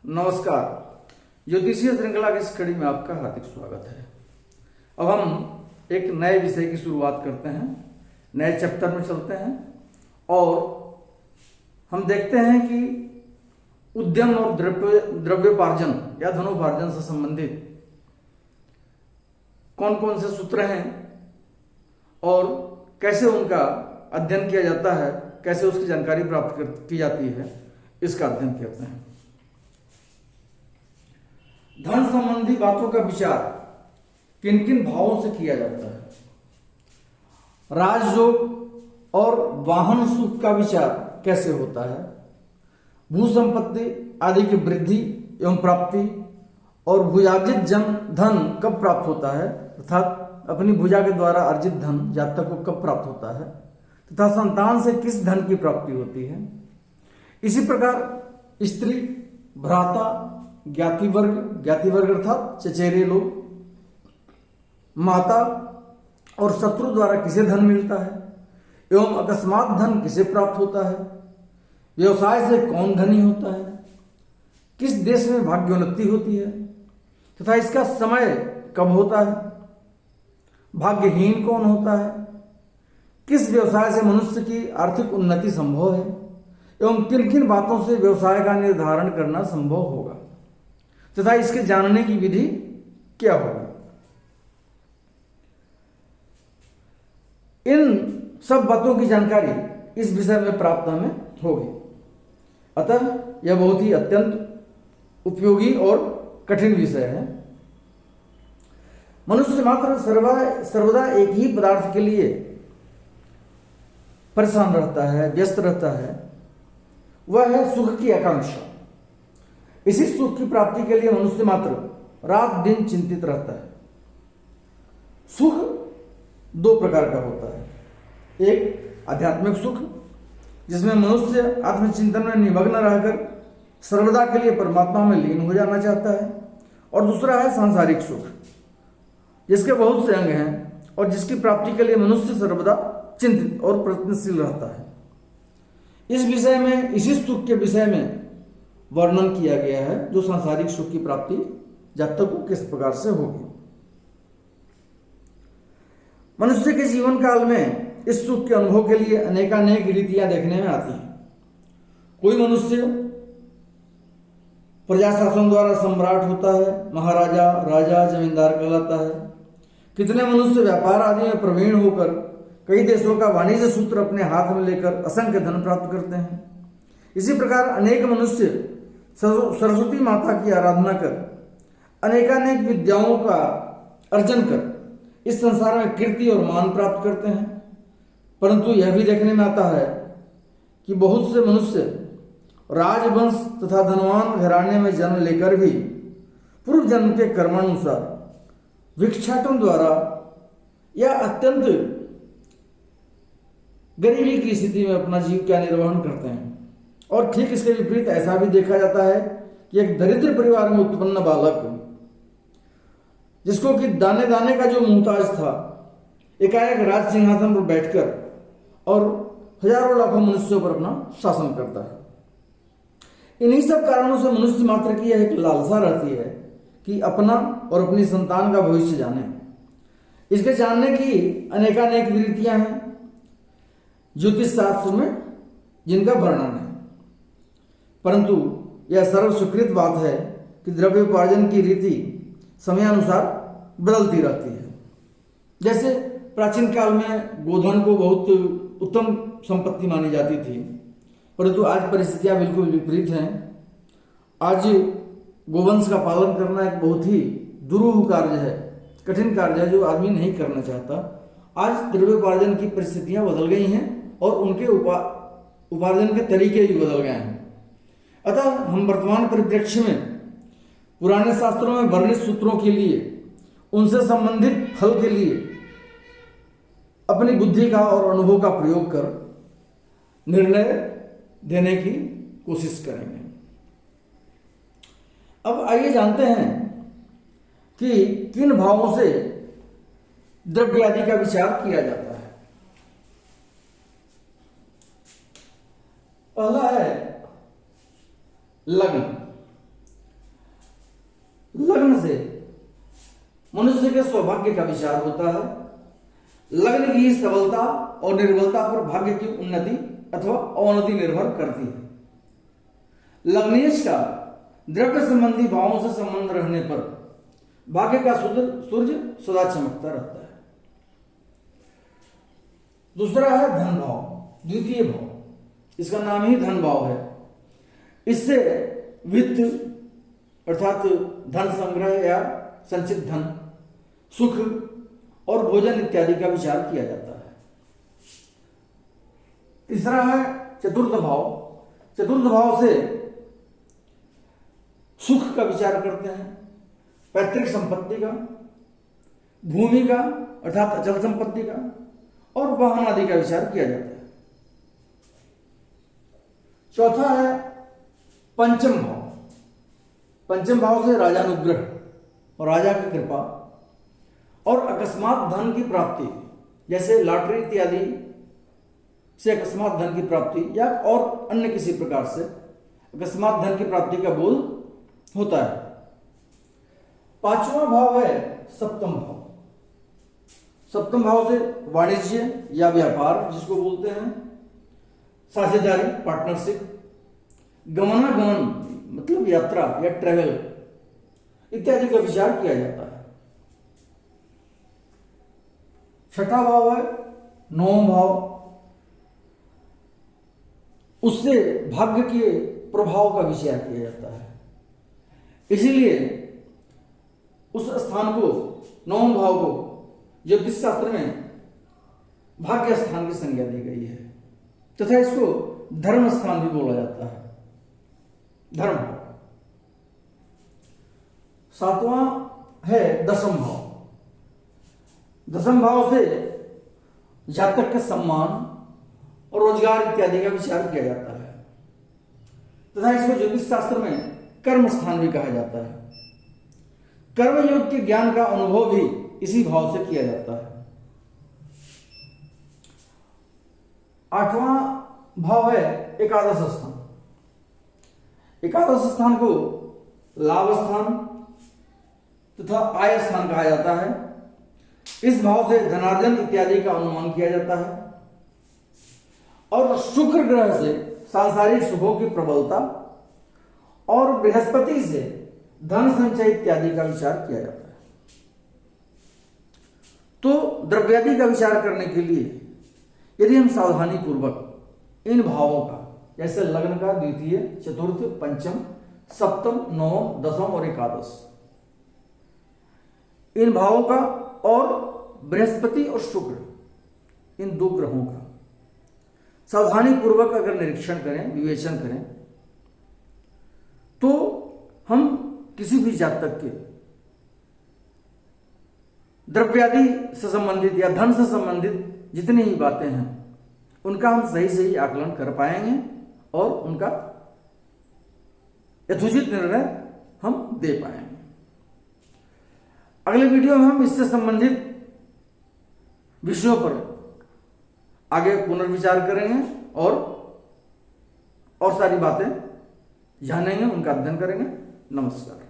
नमस्कार। ज्योतिषीय श्रृंखला की इस कड़ी में आपका हार्दिक स्वागत है। अब हम एक नए विषय की शुरुआत करते हैं, नए चैप्टर में चलते हैं और हम देखते हैं कि उद्यम और द्रव्योपार्जन या धनोपार्जन से संबंधित कौन कौन से सूत्र हैं और कैसे उनका अध्ययन किया जाता है, कैसे उसकी जानकारी प्राप्त की जाती है, इसका अध्ययन करते हैं। धन संबंधी बातों का विचार किन किन भावों से किया जाता है। राजयोग और वाहन सुख का विचार कैसे होता है। भू संपत्ति आदि की वृद्धि एवं प्राप्ति और भुजार्जित धन कब प्राप्त होता है, अर्थात अपनी भुजा के द्वारा अर्जित धन जातक को कब प्राप्त होता है तथा संतान से किस धन की प्राप्ति होती है। इसी प्रकार स्त्री, भ्राता, ज्ञातिवर्ग अर्थात चचेरे लोग, माता और शत्रु द्वारा किसे धन मिलता है एवं अकस्मात धन किसे प्राप्त होता है, व्यवसाय से कौन धनी होता है, किस देश में भाग्योन्नति होती है तथा इसका समय कब होता है, भाग्यहीन कौन होता है, किस व्यवसाय से मनुष्य की आर्थिक उन्नति संभव है एवं किन किन बातों से व्यवसाय का निर्धारण करना संभव होगा तथा इसके जानने की विधि क्या होगी। इन सब बातों की जानकारी इस विषय में प्राप्त हमें होगी। अतः यह बहुत ही अत्यंत उपयोगी और कठिन विषय है। मनुष्य मात्र सर्वदा एक ही पदार्थ के लिए परेशान रहता है, व्यस्त रहता है, वह है सुख की आकांक्षा। इसी सुख की प्राप्ति के लिए मनुष्य मात्र रात दिन चिंतित रहता है। सुख दो प्रकार का होता है। एक आध्यात्मिक सुख जिसमें मनुष्य आत्मचिंतन में निमग्न रहकर सर्वदा के लिए परमात्मा में लीन हो जाना चाहता है, और दूसरा है सांसारिक सुख जिसके बहुत से अंग हैं और जिसकी प्राप्ति के लिए मनुष्य सर्वदा चिंतित और प्रयत्नशील रहता है। इस विषय में, इसी सुख के विषय में वर्णन किया गया है जो सांसारिक सुख की प्राप्ति जातक को किस प्रकार से होगी। मनुष्य के जीवन काल में इस सुख के अनुभव के लिए अनेकानेक रीतियां देखने में आती हैं। कोई मनुष्य प्रजा शासन द्वारा सम्राट होता है, महाराजा, राजा, जमींदार कहलाता है। कितने मनुष्य व्यापार आदि में प्रवीण होकर कई देशों का वाणिज्य सूत्र अपने हाथ में लेकर असंख्य धन प्राप्त करते हैं। इसी प्रकार अनेक मनुष्य सरस्वती माता की आराधना कर अनेकानेक विद्याओं का अर्जन कर इस संसार में कीर्ति और मान प्राप्त करते हैं। परंतु यह भी देखने में आता है कि बहुत से मनुष्य राजवंश तथा धनवान घराने में जन्म लेकर भी पूर्व जन्म के कर्मानुसार भिक्षाटन द्वारा या अत्यंत गरीबी की स्थिति में अपना जीविका निर्वहन करते हैं। और ठीक इसके विपरीत ऐसा भी देखा जाता है कि एक दरिद्र परिवार में उत्पन्न बालक जिसको कि दाने दाने का जो मुहताज था, एकाएक राज सिंहासन पर बैठकर और हजारों लाखों मनुष्यों पर अपना शासन करता है। इन्हीं सब कारणों से मनुष्य मात्र की यह एक लालसा रहती है कि अपना और अपनी संतान का भविष्य जाने। इसके जानने की अनेकानेक रीतियां हैं ज्योतिष शास्त्र में जिनका वर्णन है, परंतु यह सर्व स्वीकृत बात है कि द्रव्योपार्जन की रीति समयानुसार बदलती रहती है। जैसे प्राचीन काल में गोधन को बहुत उत्तम संपत्ति मानी जाती थी, परंतु आज परिस्थितियां बिल्कुल विपरीत हैं। आज गोवंश का पालन करना एक बहुत ही दुरूह कार्य है, कठिन कार्य है जो आदमी नहीं करना चाहता। आज द्रव्योपार्जन की परिस्थितियां बदल गई हैं और उनके उपार्जन के तरीके भी बदल गए हैं। अतः हम वर्तमान परिप्रेक्ष्य में पुराने शास्त्रों में वर्णित सूत्रों के लिए, उनसे संबंधित फल के लिए अपनी बुद्धि का और अनुभव का प्रयोग कर निर्णय देने की कोशिश करेंगे। अब आइए जानते हैं कि किन भावों से द्रव्य आदि का विचार किया जाता है। पहला है लग्न। मनुष्य के सौभाग्य का विचार होता है। लग्न की सबलता और निर्बलता पर भाग्य की उन्नति अथवा अवनति निर्भर करती है। लग्नेश का द्रव्य संबंधी भावों से संबंध रहने पर भाग्य का सूर्य सदा चमकता रहता है। दूसरा है धन भाव, द्वितीय भाव, इसका नाम ही धन भाव है। इससे वित्त अर्थात धन संग्रह या संचित धन, सुख और भोजन इत्यादि का विचार किया जाता है। तीसरा है चतुर्थ भाव। चतुर्थ भाव से सुख का विचार करते हैं, पैतृक संपत्ति का, भूमि का अर्थात अचल संपत्ति का और वाहन आदि का विचार किया जाता है। चौथा है पंचम भाव। पंचम भाव से राजानुग्रह और राजा की कृपा और अकस्मात धन की प्राप्ति, जैसे लॉटरी इत्यादि से अकस्मात धन की प्राप्ति या और अन्य किसी प्रकार से अकस्मात धन की प्राप्ति का बोध होता है। पांचवा भाव है सप्तम भाव। सप्तम भाव से वाणिज्य या व्यापार जिसको बोलते हैं, साझेदारी पार्टनरशिप, गमनागमन मतलब यात्रा या ट्रेवल इत्यादि का विचार किया जाता है। छठा भाव है नवम भाव। उससे भाग्य के प्रभाव का विचार किया जाता है। इसीलिए उस स्थान को, नवम भाव को ज्योतिष शास्त्र में भाग्य स्थान की संज्ञा दी गई है तथा इसको धर्म स्थान भी बोला जाता है, धर्म भाव। सातवां है दशम भाव। दशम भाव से जातक के सम्मान और रोजगार इत्यादि का विचार किया जाता है तथा इसको ज्योतिष शास्त्र में कर्म स्थान भी कहा जाता है। कर्मयोग के ज्ञान का अनुभव भी इसी भाव से किया जाता है। आठवां भाव है एकादश स्थान। एकादश स्थान को लाभ स्थान तथा आय स्थान कहा जाता है। इस भाव से धनार्जन इत्यादि का अनुमान किया जाता है और शुक्र ग्रह से सांसारिक सुखों की प्रबलता और बृहस्पति से धन संचय इत्यादि का विचार किया जाता है। तो द्रव्यादि का विचार करने के लिए यदि हम सावधानी पूर्वक इन भावों का, जैसे लग्न का द्वितीय, चतुर्थ, पंचम, सप्तम, नवम, दसम और एकादश, इन भावों का और बृहस्पति और शुक्र इन दो ग्रहों का सावधानी पूर्वक अगर निरीक्षण करें, विवेचन करें, तो हम किसी भी जातक के द्रव्यादि से संबंधित या धन से संबंधित जितनी ही बातें हैं उनका हम सही सही आकलन कर पाएंगे और उनका यथोचित निर्णय हम दे पाएंगे। अगले वीडियो में हम इससे संबंधित विषयों पर आगे पुनर्विचार करेंगे और सारी बातें जानेंगे, उनका अध्ययन करेंगे। नमस्कार।